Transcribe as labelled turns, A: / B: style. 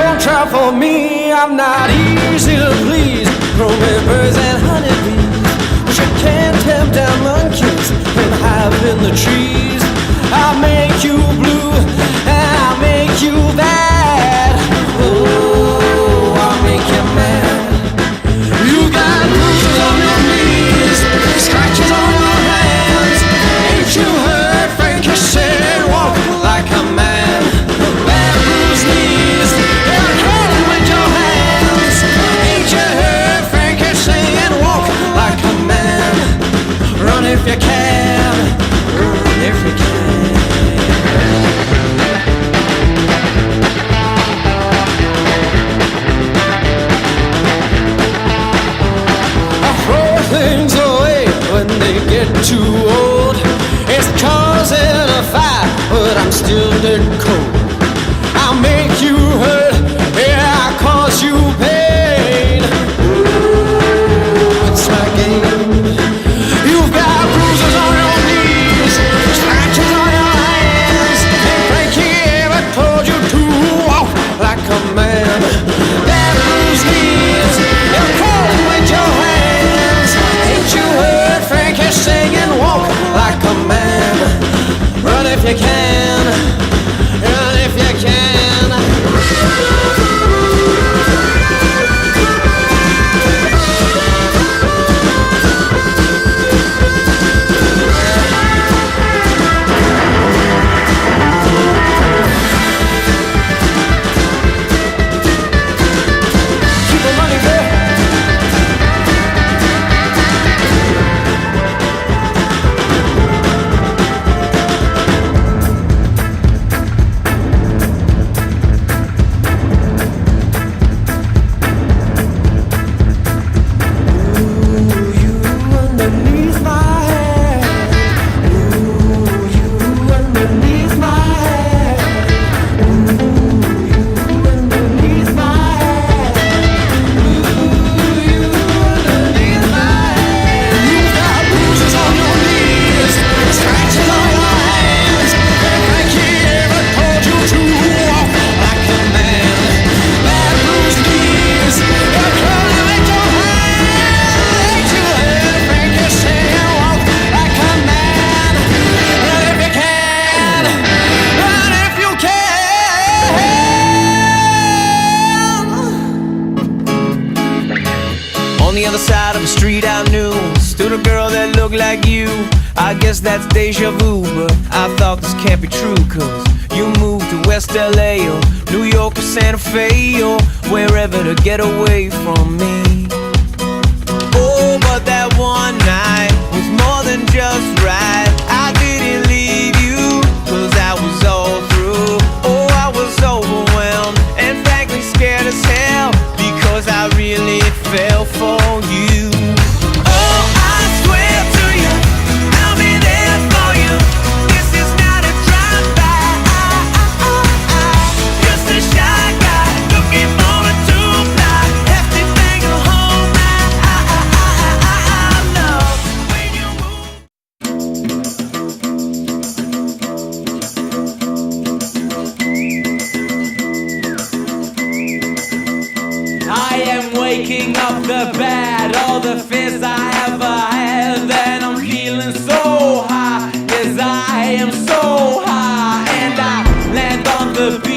A: Don't try for me, I'm not easy to please. Roaming birds and honeybees, but you can't tamp down monkeys and hide in the trees. I'll make you blue and I'll make you bad. Oh, I'll make you mad. You got bruises on your knees, scratches on your hands. Ain't you heard Frankie say, walk like a man? Bad bruised knees, they're crawling with your hands. Ain't you heard Frankie saying, walk like a man? Run if you can, run if you can. Things away when they get too old. It's causing a fire, but I'm still dead cold. I'll make you hurt, yeah, I'll cause you pain. Ooh, it's my game. You've got bruises on your knees, scratches on your hands. Ain't Frankie ever told you to walk like a man? That bruised knees, they're crawling with your hands. You heard Frankie singing, walk like a man. Run if you can, run if you can. Keep on running, girl.
B: On the other side of the street I knew stood a girl that looked like you. I guess that's deja vu, but I thought this can't be true. Cause you moved to West LA or New York or Santa Fe or wherever to get away from me. Oh, but that one night was more than just right. I didn't leave you cause I was all through. Oh, I was overwhelmed and frankly scared as hell because I really fell for you. Oh, I swear to you, I'll be there for you. This is not a drive-by. Just a shy guy looking for a two-fly. Hefty thing to hold my love when you move.
C: I am waking up the bad, all the fears I ever had. And I'm feeling so high, yes I am so high. And I land on the beach.